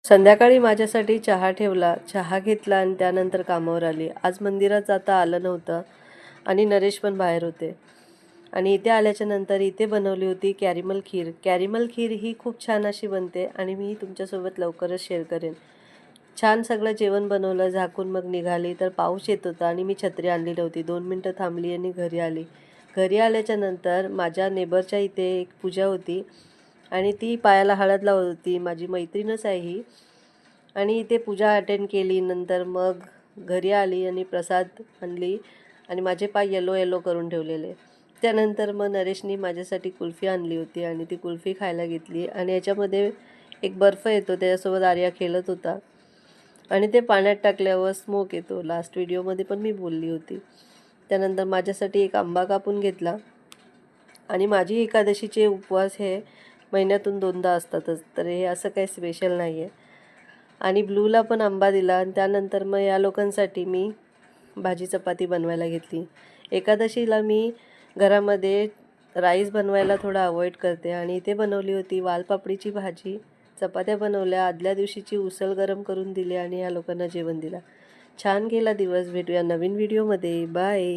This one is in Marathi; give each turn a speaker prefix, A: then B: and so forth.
A: संध्याकाळी माझ्यासाठी चहा ठेवला, चहा घेतला आणि त्यानंतर कामावर आली. आज मंदिरात जाता आलं नव्हतं आणि नरेश पण बाहेर होते. आणि इथे आल्याच्या नंतर इथे बनवली होती कॅरिमल खीर. कॅरिमल खीर ही खूप छान अशी बनते आणि मी तुमच्यासोबत लवकरच शेअर करेन. छान सगळं जेवण बनवलं, झाकून मग निघाली तर पाऊस येत होता आणि मी छत्री आणली नव्हती. 2 मिनटं थांबली आणि घरी आली. घरी आल्याच्या नंतर माझ्या नेबरच्या इथे एक पूजा होती आणि ती पायाला हळद लावत होती. माझी मैत्रीणच आहे ही. आणि इथे पूजा अटेंड केली. नंतर मग घरी आली आणि प्रसाद आणली आणि माझे पाय येलो येलो करून ठेवलेले. त्यानंतर मग नरेशनी माझ्यासाठी कुल्फी आणली होती आणि ती कुल्फी खायला घेतली आणि याच्यामध्ये एक बर्फ येतो, त्याच्यासोबत आर्या खेळत होता आणि ते पाण्यात टाकल्यावर स्मोक येतो. लास्ट व्हिडिओमध्ये पण मी बोलली होती. त्यानंतर माझ्यासाठी एक आंबा कापून घेतला आणि माझी एकादशीचे उपवास हे महिन्यातून 2दा असतातच, तर हे असं काही स्पेशल नाही आहे. आणि ब्लूला पण आंबा दिला आणि त्यानंतर मग या लोकांसाठी मी भाजी चपाती बनवायला घेतली. एकादशीला मी घरामध्ये राईस बनवायला थोडा अवॉइड करते आणि इथे बनवली होती वालपापडीची भाजी, चपात्या बनवल्या, आदल्या दिवशीची उसळ गरम करून दिली आणि या लोकांना जेवण दिलं. छान गेला दिवस. भेटूया नवीन व्हिडिओमध्ये. बाय.